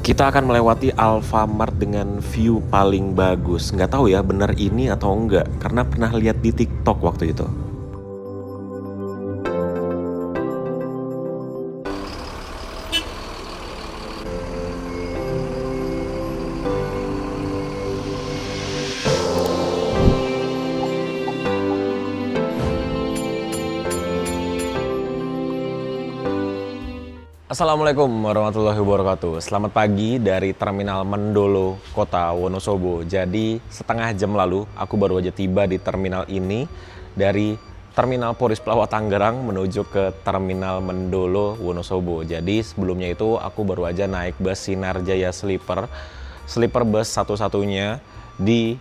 Kita akan melewati Alfamart dengan view paling bagus. Nggak tahu ya bener ini atau enggak, karena pernah lihat di TikTok waktu itu. Assalamualaikum warahmatullahi wabarakatuh. Selamat pagi dari Terminal Mendolo, Kota Wonosobo. Jadi setengah jam lalu aku baru aja tiba di terminal ini dari Terminal Poris Plawa Tangerang menuju ke Terminal Mendolo, Wonosobo. Jadi sebelumnya itu aku baru aja naik bus Sinarjaya Sleeper bus satu-satunya di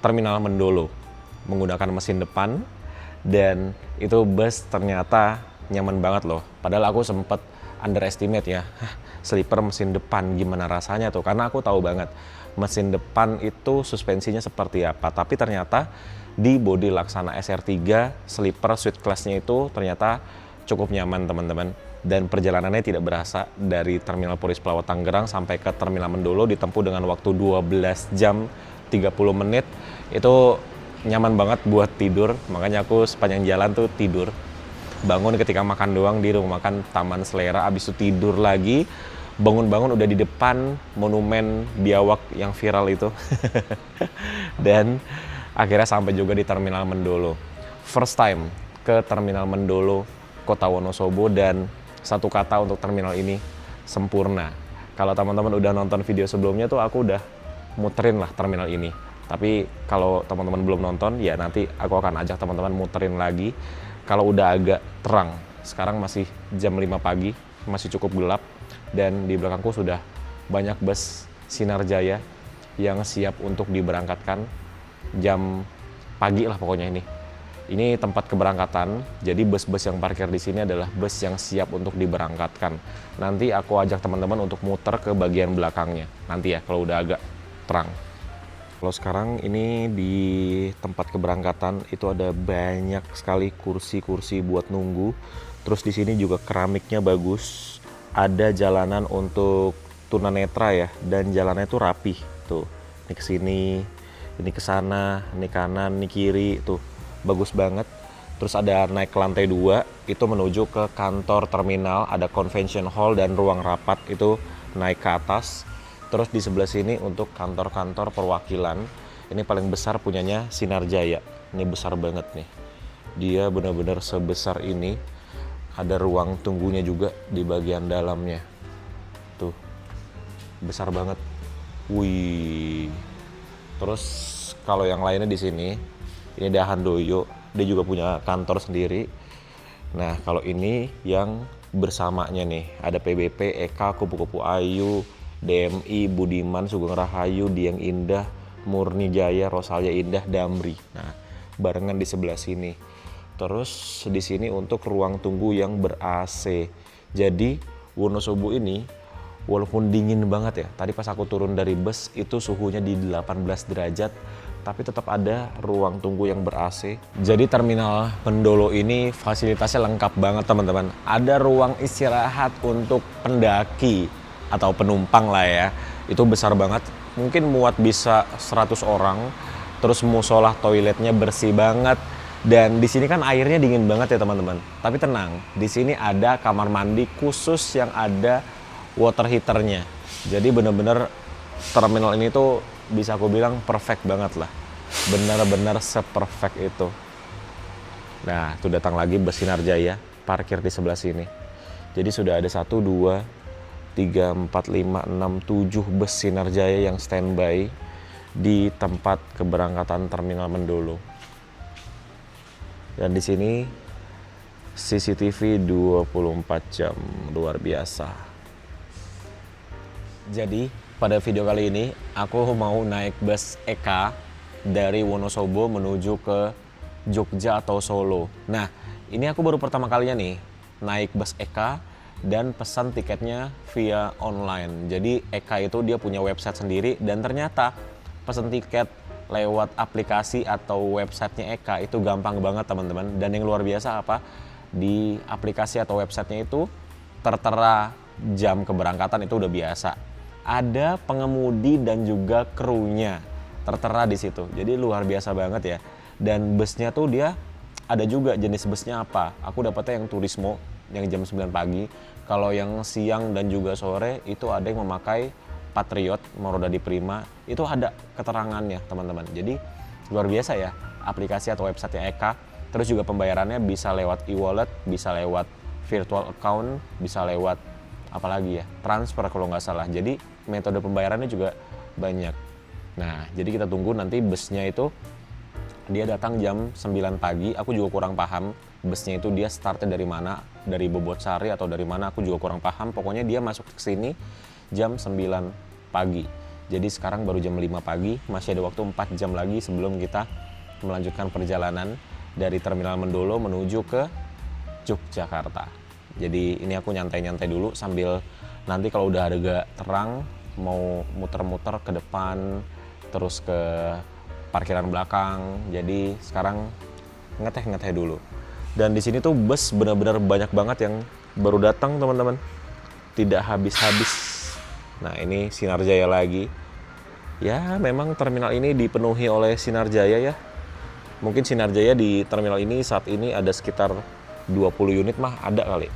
Terminal Mendolo menggunakan mesin depan, dan itu bus ternyata nyaman banget loh. Padahal aku sempet underestimate ya, sleeper mesin depan gimana rasanya tuh, karena aku tahu banget mesin depan itu suspensinya seperti apa, tapi ternyata di bodi Laksana SR3 sleeper suite class-nya itu ternyata cukup nyaman teman-teman, dan perjalanannya tidak berasa. Dari Terminal Poris Plawa Tangerang sampai ke Terminal Mendolo ditempuh dengan waktu 12 jam 30 menit. Itu nyaman banget buat tidur, makanya aku sepanjang jalan tuh tidur. Bangun ketika makan doang di rumah makan Taman Selera, abis itu tidur lagi. Bangun-bangun udah di depan monumen biawak yang viral itu. Dan akhirnya sampai juga di Terminal Mendolo. First time ke Terminal Mendolo, Kota Wonosobo, dan satu kata untuk terminal ini, sempurna. Kalau teman-teman udah nonton video sebelumnya tuh aku udah muterin lah terminal ini. Tapi kalau teman-teman belum nonton, ya nanti aku akan ajak teman-teman muterin lagi. Kalau udah agak terang, sekarang masih jam 5 pagi, masih cukup gelap, dan di belakangku sudah banyak bus Sinarjaya yang siap untuk diberangkatkan jam pagi lah pokoknya ini. Ini tempat keberangkatan, jadi bus-bus yang parkir di sini adalah bus yang siap untuk diberangkatkan. Nanti aku ajak teman-teman untuk muter ke bagian belakangnya, nanti ya kalau udah agak terang. Kalau sekarang ini di tempat keberangkatan itu ada banyak sekali kursi-kursi buat nunggu. Terus di sini juga keramiknya bagus. Ada jalanan untuk tunanetra ya, dan jalannya itu rapih tuh. Ini ke sini, ini ke sana, ini kanan, ini kiri tuh. Bagus banget. Terus ada naik ke lantai 2 itu menuju ke kantor terminal, ada convention hall dan ruang rapat itu naik ke atas. Terus di sebelah sini untuk kantor-kantor perwakilan. Ini paling besar punyanya Sinarjaya. Ini besar banget nih. Dia benar-benar sebesar ini. Ada ruang tunggunya juga di bagian dalamnya. Tuh. Besar banget. Wih. Terus kalau yang lainnya di sini, ini ada Handoyo. Dia juga punya kantor sendiri. Nah, kalau ini yang bersamanya nih, ada PBP, EK, Kupu-Kupu Ayu, DMI, Budiman, Sugeng Rahayu, Dieng Indah, Murni Jaya, Rosalia Indah, Damri. Nah, barengan di sebelah sini. Terus di sini untuk ruang tunggu yang ber-AC. Jadi Wonosobo ini walaupun dingin banget ya, tadi pas aku turun dari bus itu suhunya di 18 derajat, tapi tetap ada ruang tunggu yang ber-AC. Jadi terminal Mendolo ini fasilitasnya lengkap banget teman-teman. Ada ruang istirahat untuk pendaki atau penumpang lah ya, itu besar banget, mungkin muat bisa 100 orang. Terus musola toiletnya bersih banget, dan di sini kan airnya dingin banget ya teman-teman. Tapi tenang, di sini ada kamar mandi khusus yang ada water heaternya. Jadi bener-bener terminal ini tuh bisa aku bilang perfect banget lah, bener-bener seperfect itu. Nah, tuh datang lagi bus Sinarjaya parkir di sebelah sini. Jadi sudah ada 1, 2, 3, 4, 5, 6, 7 bus Sinarjaya yang standby di tempat keberangkatan Terminal Mendolo. Dan di sini CCTV 24 jam, luar biasa. Jadi pada video kali ini aku mau naik bus EK dari Wonosobo menuju ke Jogja atau Solo. Nah, ini aku baru pertama kalinya nih naik bus EK dan pesan tiketnya via online. Jadi EK itu dia punya website sendiri, dan ternyata pesan tiket lewat aplikasi atau websitenya EK itu gampang banget teman-teman. Dan yang luar biasa apa? Di aplikasi atau websitenya itu tertera jam keberangkatan itu udah biasa. ada pengemudi dan juga krunya tertera di situ. Jadi luar biasa banget ya. Dan busnya tuh dia ada juga jenis busnya apa. Aku dapetnya yang Turismo yang jam 9 pagi. Kalau yang siang dan juga sore itu ada yang memakai Patriot roda di Prima. Itu ada keterangannya teman-teman. Jadi luar biasa ya aplikasi atau website Eka. Terus juga pembayarannya bisa lewat e-wallet, bisa lewat virtual account, bisa lewat apalagi ya, transfer kalau nggak salah. Jadi metode pembayarannya juga banyak. Nah, jadi kita tunggu nanti busnya itu dia datang jam 9 pagi. Aku juga kurang paham busnya itu dia startnya dari mana, dari Bobotsari atau dari mana, aku juga kurang paham. Pokoknya dia masuk ke sini jam 9 pagi. Jadi sekarang baru jam 5 pagi, masih ada waktu 4 jam lagi sebelum kita melanjutkan perjalanan dari Terminal Mendolo menuju ke Yogyakarta. Jadi ini aku nyantai-nyantai dulu sambil nanti kalau udah agak terang mau muter-muter ke depan terus ke parkiran belakang. Jadi sekarang ngeteh-ngeteh dulu. Dan di sini tuh bus benar-benar banyak banget yang baru datang teman-teman. Tidak habis-habis. Nah ini Sinar Jaya lagi. Ya memang terminal ini dipenuhi oleh Sinar Jaya ya. Mungkin Sinar Jaya di terminal ini saat ini ada sekitar 20 unit mah ada kali.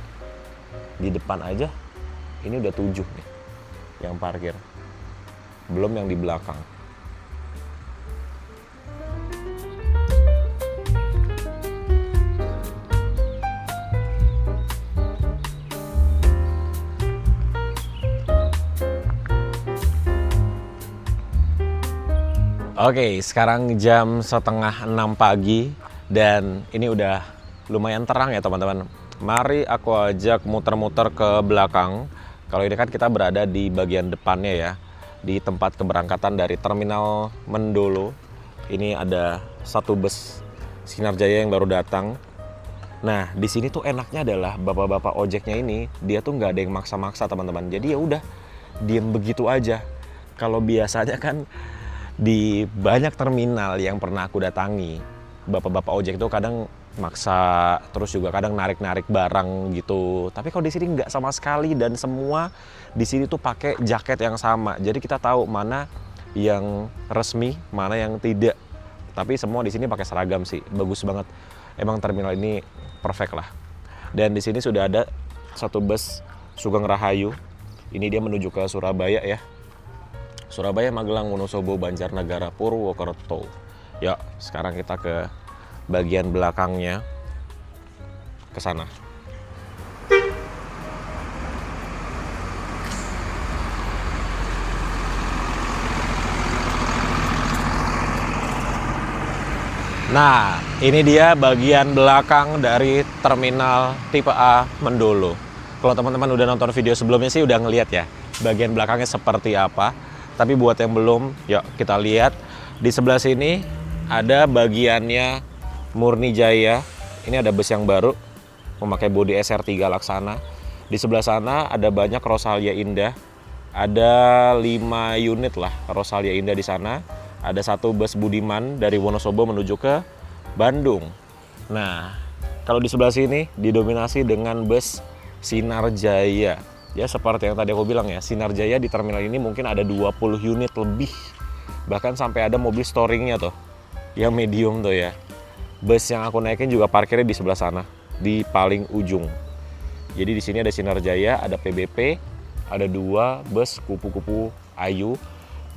Di depan aja ini udah 7 nih yang parkir. Belum yang di belakang. Oke, sekarang jam setengah 6 pagi dan ini udah lumayan terang ya teman-teman. Mari aku ajak muter-muter ke belakang. Kalau ini kan kita berada di bagian depannya ya, di tempat keberangkatan dari Terminal Mendolo. Ini ada satu bus Sinar Jaya yang baru datang. Nah, di sini tuh enaknya adalah bapak-bapak ojeknya ini, dia tuh nggak ada yang maksa-maksa teman-teman. Jadi ya udah, diem begitu aja. Kalau biasanya kan di banyak terminal yang pernah aku datangi, bapak-bapak ojek itu kadang maksa, terus juga kadang narik-narik barang gitu. Tapi kalau di sini nggak sama sekali dan semua di sini tuh pakai jaket yang sama. Jadi kita tahu mana yang resmi, mana yang tidak. Tapi semua di sini pakai seragam sih, bagus banget. Emang terminal ini perfect lah. Dan di sini sudah ada satu bus Sugeng Rahayu. Ini dia menuju ke Surabaya ya. Surabaya, Magelang, Wonosobo, Banjarnegara, Purwokerto. Yuk, sekarang kita ke bagian belakangnya, ke sana. Nah, ini dia bagian belakang dari terminal tipe A Mendolo. Kalau teman-teman udah nonton video sebelumnya sih udah ngeliat ya, bagian belakangnya seperti apa. Tapi buat yang belum, yuk kita lihat. Di sebelah sini ada bagiannya Murni Jaya. Ini ada bus yang baru, memakai bodi SR3 Laksana. Di sebelah sana ada banyak Rosalia Indah. Ada 5 unit lah Rosalia Indah di sana. Ada satu bus Budiman dari Wonosobo menuju ke Bandung. Nah, kalau di sebelah sini didominasi dengan bus Sinar Jaya. Ya seperti yang tadi aku bilang ya, Sinar Jaya di terminal ini mungkin ada 20 unit lebih. Bahkan sampai ada mobil storingnya tuh, yang medium tuh ya. Bus yang aku naikin juga parkirnya di sebelah sana, di paling ujung. Jadi di sini ada Sinar Jaya, ada PBP, ada 2 bus kupu-kupu Ayu.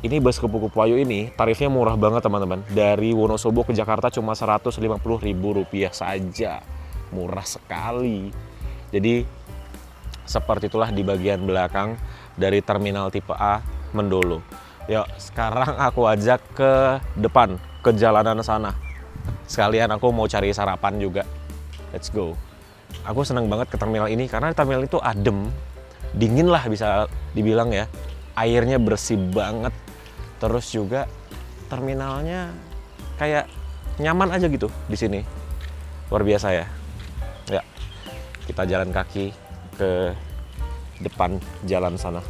Ini bus kupu-kupu Ayu ini tarifnya murah banget teman-teman. Dari Wonosobo ke Jakarta cuma Rp150.000 saja. Murah sekali. Jadi seperti itulah di bagian belakang dari terminal tipe A Mendolo. Yuk, sekarang aku ajak ke depan, ke jalanan sana. Sekalian aku mau cari sarapan juga. Let's go. Aku seneng banget ke terminal ini karena terminal itu adem, dingin lah bisa dibilang ya. Airnya bersih banget. Terus juga terminalnya kayak nyaman aja gitu di sini. Luar biasa ya. Ya, kita jalan kaki ke depan jalan sana.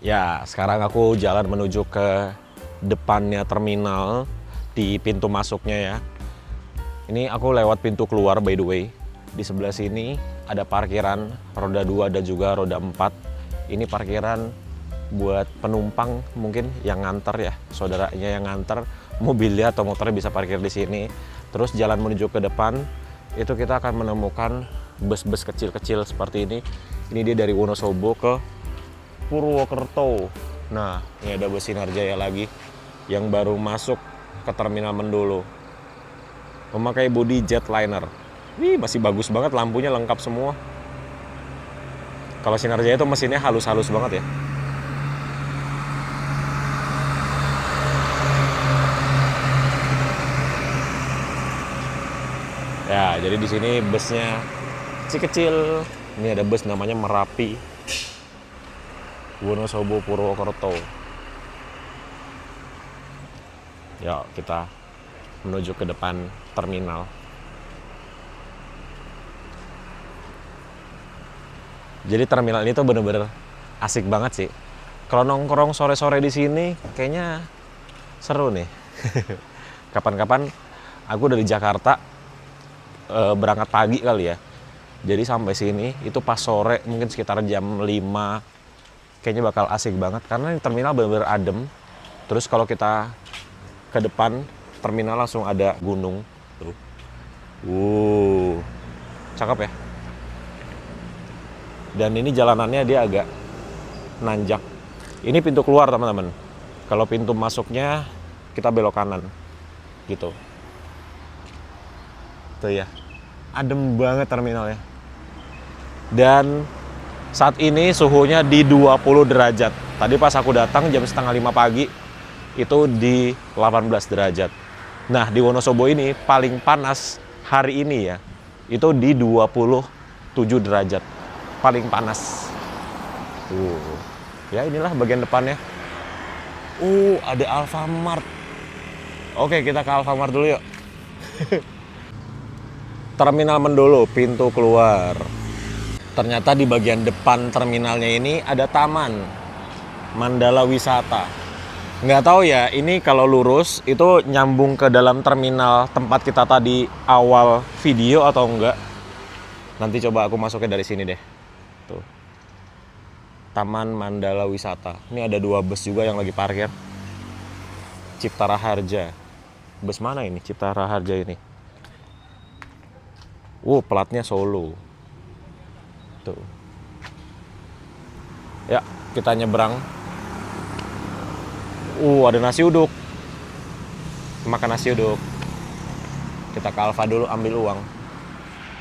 Ya, sekarang aku jalan menuju ke depannya terminal di pintu masuknya ya. Ini aku lewat pintu keluar by the way. Di sebelah sini ada parkiran roda 2 dan juga roda 4. Ini parkiran buat penumpang mungkin yang nganter ya, saudaranya yang nganter, mobilnya atau motornya bisa parkir di sini. Terus jalan menuju ke depan itu kita akan menemukan bus-bus kecil-kecil seperti ini. Ini dia dari Wonosobo ke Purwokerto. Nah, ini ada bus Sinarjaya lagi yang baru masuk ke Terminal Mendolo. Memakai bodi jetliner. Wih, masih bagus banget, lampunya lengkap semua. Kalau Sinarjaya itu mesinnya halus-halus banget ya. Ya, jadi di sini busnya kecil-kecil. Ini ada bus namanya Merapi, Wonosobo Purwokerto. Ya, kita menuju ke depan terminal. Jadi terminal ini tuh bener-bener asik banget sih. Kalau nongkrong sore-sore di sini, kayaknya seru nih. Kapan-kapan aku dari Jakarta berangkat pagi kali ya. Jadi sampai sini itu pas sore mungkin sekitar jam 5. Kayaknya bakal asik banget karena ini terminal bener-bener adem. Terus kalau kita ke depan terminal langsung ada gunung tuh. Cakep ya. Dan ini jalanannya dia agak nanjak. Ini pintu keluar teman-teman. Kalau pintu masuknya kita belok kanan gitu. Tuh ya. Adem banget terminalnya. Dan saat ini suhunya di 20 derajat. Tadi pas aku datang jam setengah 5 pagi itu di 18 derajat. Nah, di Wonosobo ini paling panas hari ini ya. Itu di 27 derajat. Paling panas. Ya inilah bagian depannya. Ada Alfamart. Oke, kita ke Alfamart dulu yuk. Terminal Mendolo, pintu keluar. Ternyata di bagian depan terminalnya ini ada taman Mandala Wisata. Nggak tahu ya, ini kalau lurus itu nyambung ke dalam terminal tempat kita tadi awal video atau enggak. Nanti coba aku masuknya dari sini deh. Tuh. Taman Mandala Wisata. Ini ada 2 bus juga yang lagi parkir. Cipta Raharja. Bus mana ini Cipta Raharja ini? Platnya Solo. Tuh. Ya, kita nyebrang. Ada nasi uduk. Makan nasi uduk. Kita ke Alfa dulu ambil uang.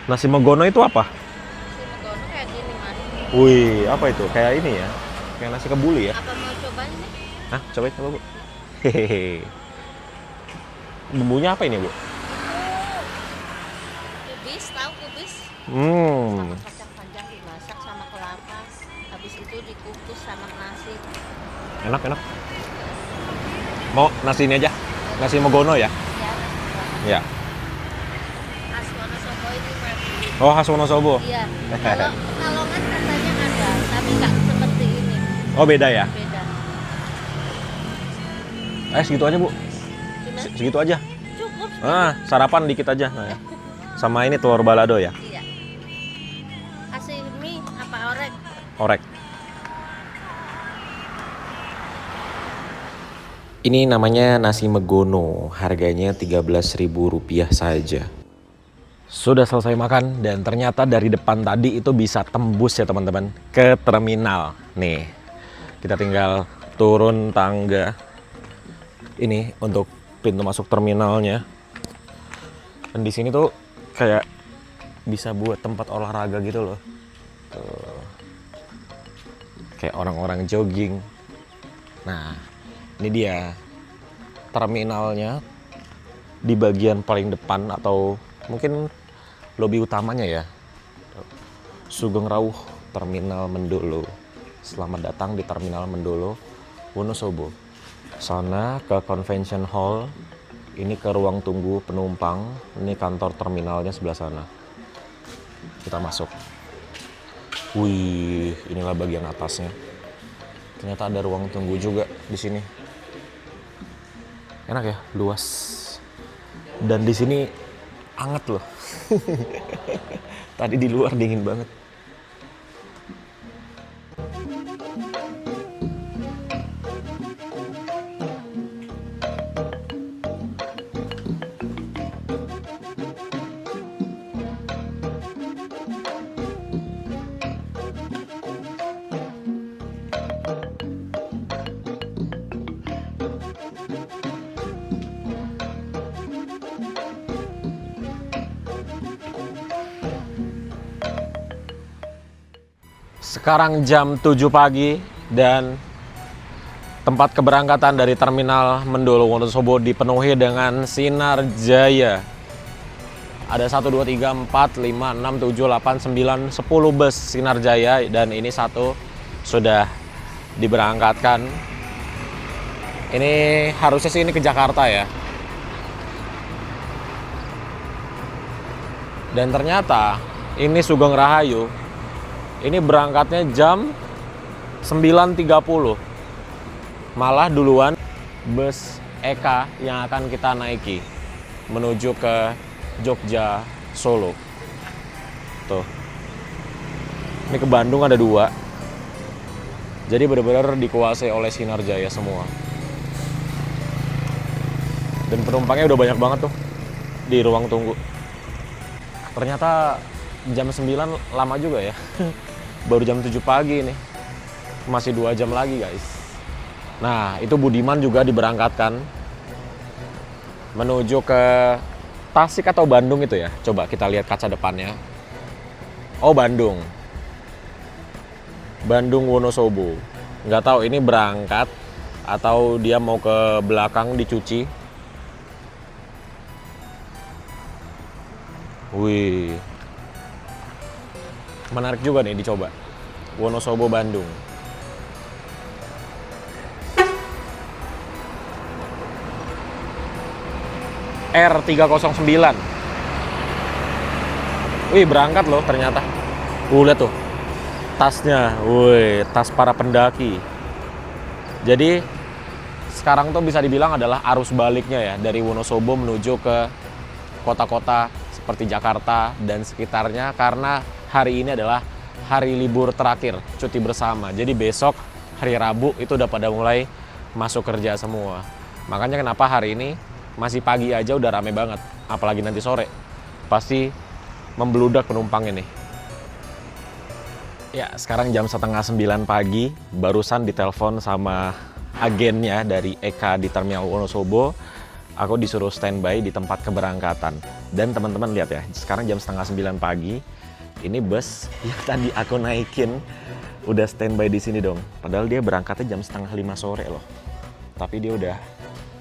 Nasi Megono itu apa? Nasi Megono kayak gini, Mas. Apa itu? Kayak ini ya? Kayak nasi kebuli ya? Apa mau cobain nih? Hah? Coba, Bu. Hehehe. Bumbunya apa ini, Bu? Kubis, tahu kubis? Hmm. Sama kacang panjang dimasak sama kelapa. Habis itu dikukus sama nasi. Enak. Mau nasi ini aja? Nasi Megono ya? Ya. Ya. Khas Wonosobo ini, Mas. Oh, khas Wonosobo. Iya. Kalau Pekalongan katanya ada, tapi nggak seperti ini. Oh, beda ya? Beda. Segitu aja, Bu. Gimana? Segitu aja. Cukup. Sarapan dikit aja. Nah, ya. Sama ini telur balado ya? Iya. Kasih mie apa orek? Orek. Ini namanya nasi Megono, harganya Rp13.000 saja. Sudah selesai makan dan ternyata dari depan tadi itu bisa tembus ya teman-teman ke terminal. Nih, kita tinggal turun tangga ini untuk pintu masuk terminalnya. Dan di sini tuh kayak bisa buat tempat olahraga gitu loh. Tuh. Kayak orang-orang jogging. Nah, ini dia terminalnya di bagian paling depan atau mungkin lobi utamanya ya. Sugeng Rawuh Terminal Mendolo. Selamat datang di Terminal Mendolo, Wonosobo. Sana ke Convention Hall, ini ke ruang tunggu penumpang, ini kantor terminalnya sebelah sana. Kita masuk. Wih, inilah bagian atasnya. Ternyata ada ruang tunggu juga di sini. Enak ya, luas. Dan di sini anget loh. Tadi di luar dingin banget. Sekarang jam 7 pagi dan tempat keberangkatan dari Terminal Mendolo Wonosobo dipenuhi dengan sinar jaya. Ada 1, 2, 3, 4, 5, 6, 7, 8, 9, 10 bus sinar jaya dan ini satu sudah diberangkatkan. Ini harusnya sih ini ke Jakarta ya. Dan ternyata ini Sugeng Rahayu. Ini berangkatnya jam 9.30. Malah duluan bus Eka yang akan kita naiki menuju ke Jogja, Solo. Tuh. Ini ke Bandung ada 2. Jadi benar-benar dikuasai oleh sinar jaya semua. Dan penumpangnya udah banyak banget tuh di ruang tunggu. Ternyata jam 9 lama juga ya. Baru jam 7 pagi ini. Masih 2 jam lagi guys. Nah, itu Budiman juga diberangkatkan menuju ke Tasik atau Bandung itu ya. Coba kita lihat kaca depannya. Oh, Bandung. Bandung Wonosobo. Nggak tahu ini berangkat atau dia mau ke belakang dicuci. Wih. Menarik juga nih dicoba. Wonosobo Bandung. R309. Wih, berangkat loh ternyata. Lihat tuh. Tasnya. Wih, tas para pendaki. Jadi sekarang tuh bisa dibilang adalah arus baliknya ya dari Wonosobo menuju ke kota-kota seperti Jakarta dan sekitarnya karena hari ini adalah hari libur terakhir, cuti bersama. Jadi besok hari Rabu itu udah pada mulai masuk kerja semua. Makanya kenapa hari ini masih pagi aja udah rame banget, apalagi nanti sore pasti membludak penumpang ini. Ya, sekarang jam 8:30 pagi, barusan ditelepon sama agennya dari Eka di Terminal Wonosobo. Aku disuruh standby di tempat keberangkatan. Dan teman-teman lihat ya, sekarang jam 8:30 pagi, ini bus yang tadi aku naikin udah standby di sini dong. Padahal dia berangkatnya jam 4:30 sore loh. Tapi dia udah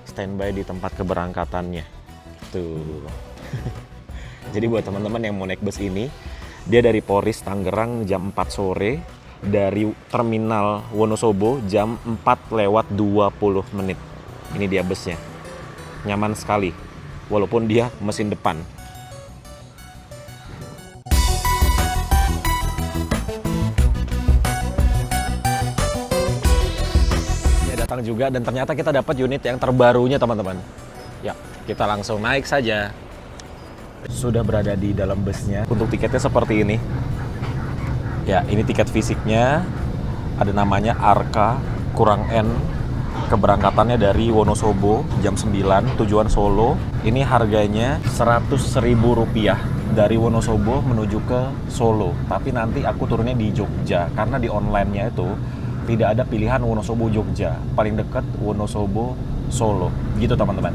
standby di tempat keberangkatannya. Tuh. Jadi buat teman-teman yang mau naik bus ini, dia dari Polres Tangerang jam 4 sore, dari Terminal Wonosobo jam 4:20. Ini dia busnya. Nyaman sekali, walaupun dia mesin depan. Ya, datang juga dan ternyata kita dapat unit yang terbarunya teman-teman. Ya, kita langsung naik saja. Sudah berada di dalam busnya. Untuk tiketnya seperti ini. Ya, ini tiket fisiknya. Ada namanya Arka kurang N. Keberangkatannya dari Wonosobo jam 9, tujuan Solo. Ini harganya Rp100.000 dari Wonosobo menuju ke Solo. Tapi nanti aku turunnya di Jogja karena di online-nya itu tidak ada pilihan Wonosobo Jogja. Paling dekat Wonosobo Solo. Gitu teman-teman.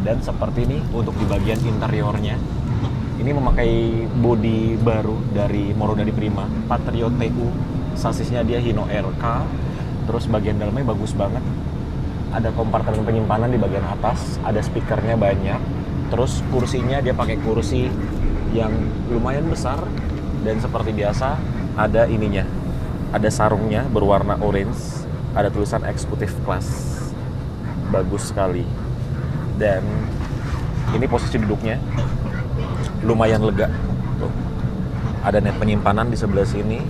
Dan seperti ini untuk di bagian interiornya. Ini memakai bodi baru dari Morodadi Prima, Patriot TU. Sasisnya dia Hino RK. Terus bagian dalamnya bagus banget. Ada kompartemen penyimpanan di bagian atas, ada speakernya banyak. Terus kursinya dia pakai kursi yang lumayan besar dan seperti biasa ada ininya. Ada sarungnya berwarna orange, ada tulisan executive class. Bagus sekali. Dan ini posisi duduknya lumayan lega. Tuh. Ada net penyimpanan di sebelah sini.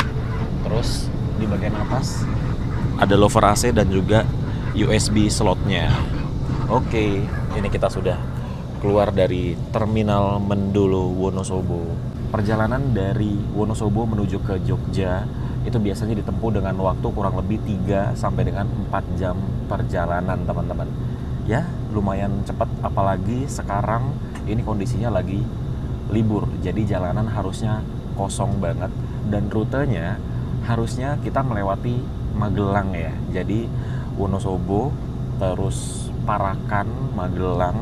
Terus di bagian atas ada lover AC dan juga USB slotnya. Oke, ini kita sudah keluar dari Terminal Mendolo Wonosobo. Perjalanan dari Wonosobo menuju ke Jogja itu biasanya ditempuh dengan waktu kurang lebih 3 sampai dengan 4 jam perjalanan, teman-teman. Ya, lumayan cepat, apalagi sekarang ini kondisinya lagi libur. Jadi jalanan harusnya kosong banget dan rutenya harusnya kita melewati Magelang ya. Jadi Wonosobo, terus Parakan, Magelang,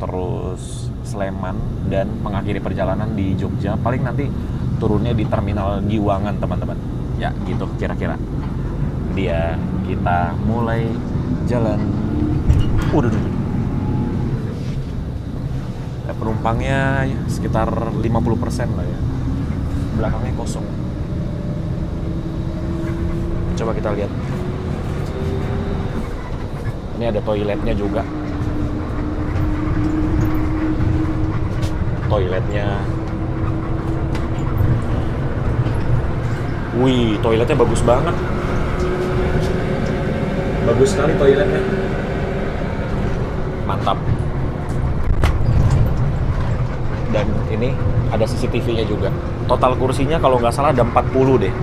terus Sleman, dan mengakhiri perjalanan di Jogja. Paling nanti turunnya di Terminal Giwangan, teman-teman. Ya gitu kira-kira. Dia kita mulai jalan. Udah. Penumpangnya sekitar 50% lah ya. Belakangnya kosong. Coba kita lihat. Ini ada toiletnya juga. Toiletnya. Wih, toiletnya bagus banget. Bagus sekali toiletnya. Mantap. Dan ini ada CCTV-nya juga. Total kursinya kalau nggak salah ada 40 deh.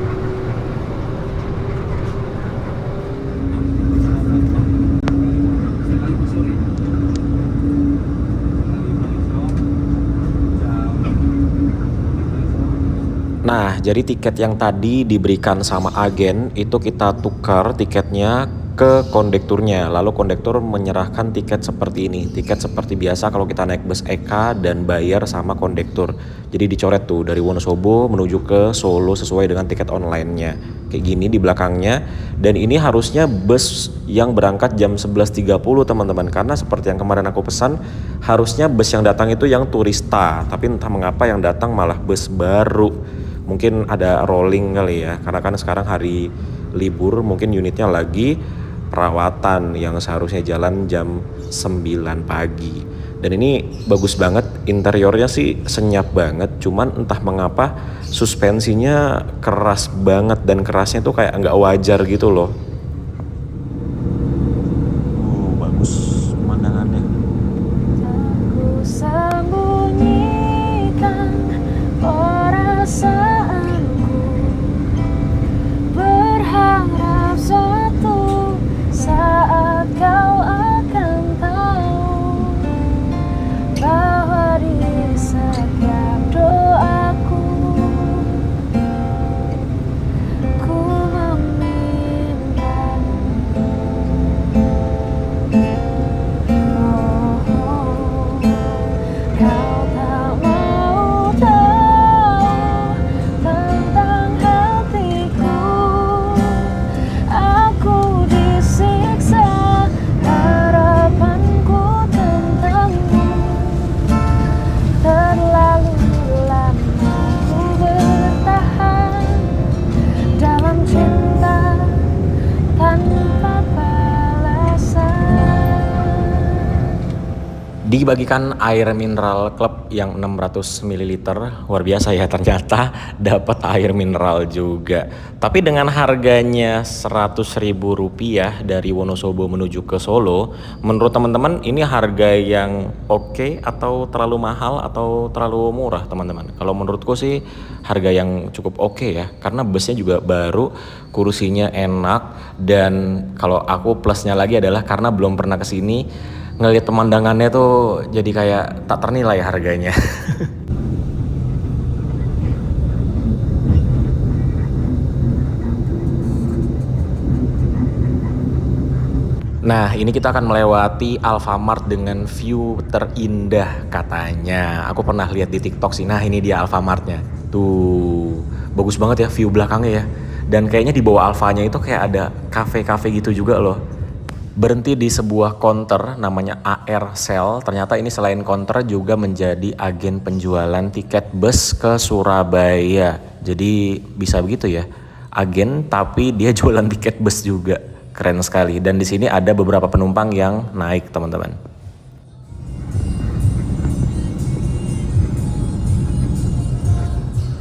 Nah, jadi tiket yang tadi diberikan sama agen itu kita tukar tiketnya ke kondekturnya. Lalu kondektur menyerahkan tiket seperti ini. Tiket seperti biasa kalau kita naik bus EK dan bayar sama kondektur. Jadi dicoret tuh dari Wonosobo menuju ke Solo sesuai dengan tiket online-nya. Kayak gini di belakangnya. Dan ini harusnya bus yang berangkat jam 11.30 teman-teman. Karena seperti yang kemarin aku pesan, harusnya bus yang datang itu yang turista. Tapi entah mengapa yang datang malah bus baru. Mungkin ada rolling kali ya, karena kan sekarang hari libur, mungkin unitnya lagi perawatan yang seharusnya jalan jam 9 pagi. Dan ini bagus banget, interiornya sih senyap banget, cuman entah mengapa suspensinya keras banget dan kerasnya tuh kayak nggak wajar gitu loh. Bagus pemandangannya. Aku sembunyikan perasaanku, berharap suatu saat kau akan tahu bahwa di setiap doaku ku meminta. Kau tak mau tahu tentang hatiku. Aku disiksa harapanku tentangmu. Terlalu lama ku bertahan dalam cinta tanpa balasan. Dibagikan air mineral club yang 600 ml. Luar biasa ya, ternyata dapat air mineral juga. Tapi dengan harganya Rp100.000 dari Wonosobo menuju ke Solo, menurut teman-teman ini harga yang oke atau terlalu mahal atau terlalu murah teman-teman? Kalau menurutku sih harga yang cukup oke ya, karena busnya juga baru, kursinya enak, dan kalau aku plusnya lagi adalah karena belum pernah kesini, ngelihat pemandangannya tuh jadi kayak tak ternilai harganya. Nah, ini kita akan melewati Alfamart dengan view terindah katanya. Aku pernah lihat di TikTok sih. Nah, ini dia Alfamartnya. Tuh, bagus banget ya view belakangnya ya. Dan kayaknya di bawah Alfanya itu kayak ada kafe-kafe gitu juga loh. Berhenti di sebuah counter namanya AR Sell. Ternyata ini selain counter juga menjadi agen penjualan tiket bus ke Surabaya. Jadi bisa begitu ya, agen tapi dia jualan tiket bus juga. Keren sekali. Dan di sini ada beberapa penumpang yang naik teman-teman.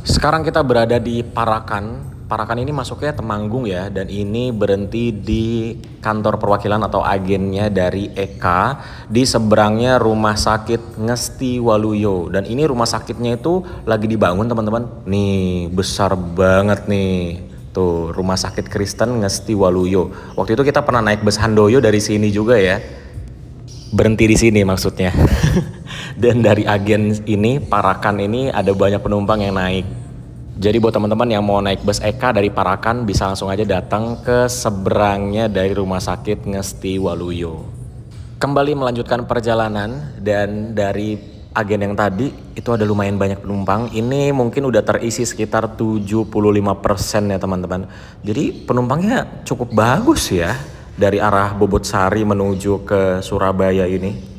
Sekarang kita berada di Parakan. Parakan ini masuknya Temanggung ya, dan ini berhenti di kantor perwakilan atau agennya dari EKA. Di seberangnya Rumah Sakit Ngesti Waluyo, dan ini rumah sakitnya itu lagi dibangun teman-teman. Nih besar banget nih, tuh Rumah Sakit Kristen Ngesti Waluyo. Waktu itu kita pernah naik bus Handoyo dari sini juga ya, berhenti di sini maksudnya. Dan dari agen ini Parakan ini ada banyak penumpang yang naik. Jadi buat teman-teman yang mau naik bus EKA dari Parakan bisa langsung aja datang ke seberangnya dari Rumah Sakit Ngesti Waluyo. Kembali melanjutkan perjalanan, dan dari agen yang tadi itu ada lumayan banyak penumpang. Ini mungkin udah terisi sekitar 75% ya teman-teman. Jadi penumpangnya cukup bagus ya dari arah Bobotsari menuju ke Surabaya ini.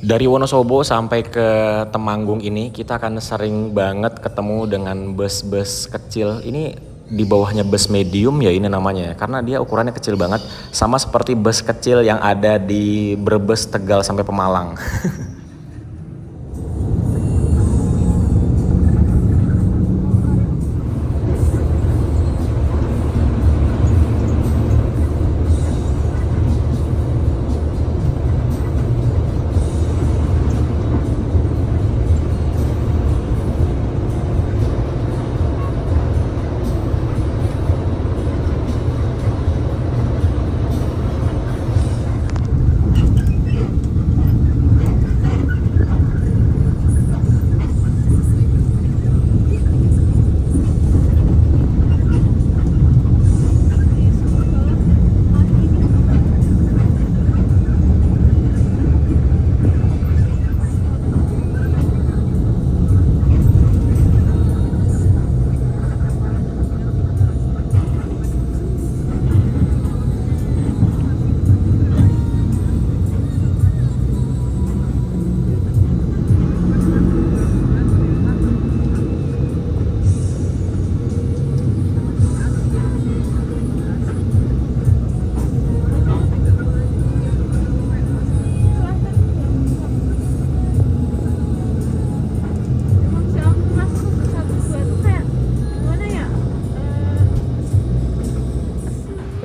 Dari Wonosobo sampai ke Temanggung ini kita akan sering banget ketemu dengan bus-bus kecil. Ini di bawahnya bus medium ya ini namanya, karena dia ukurannya kecil banget, sama seperti bus kecil yang ada di Brebes, Tegal sampai Pemalang.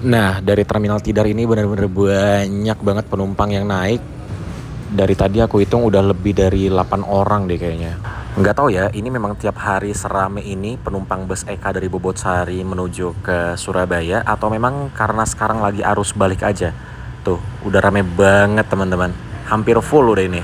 Nah, dari Terminal Tidar ini benar-benar banyak banget penumpang yang naik. Dari tadi aku hitung udah lebih dari 8 orang deh kayaknya. Nggak tahu ya, ini memang tiap hari serame ini penumpang bus Eka dari Bobotsari menuju ke Surabaya, atau memang karena sekarang lagi arus balik aja. Tuh, udah rame banget teman-teman. Hampir full udah ini.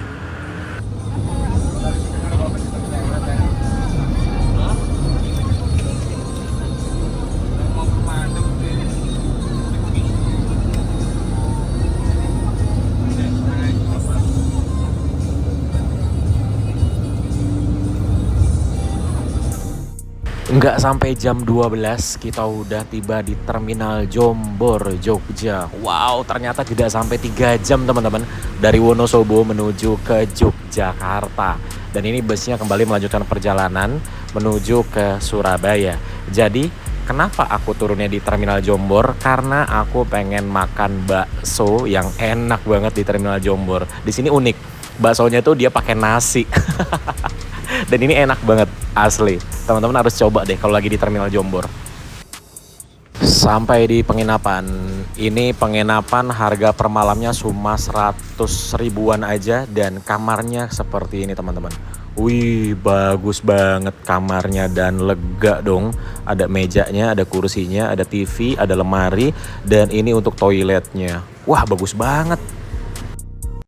Nggak sampai jam 12 kita udah tiba di Terminal Jombor, Jogja. Wow, ternyata tidak sampai 3 jam teman-teman dari Wonosobo menuju ke Yogyakarta. Dan ini busnya kembali melanjutkan perjalanan menuju ke Surabaya. Jadi kenapa aku turunnya di Terminal Jombor? Karena aku pengen makan bakso yang enak banget di Terminal Jombor. Di sini unik, baksonya tuh dia pakai nasi. Dan ini enak banget, asli. Teman-teman harus coba deh kalau lagi di Terminal Jombor. Sampai di penginapan. Ini penginapan harga per malamnya cuma 100 ribuan aja dan kamarnya seperti ini teman-teman. Wih, bagus banget kamarnya dan lega dong. Ada mejanya, ada kursinya, ada TV, ada lemari, dan ini untuk toiletnya. Wah, bagus banget.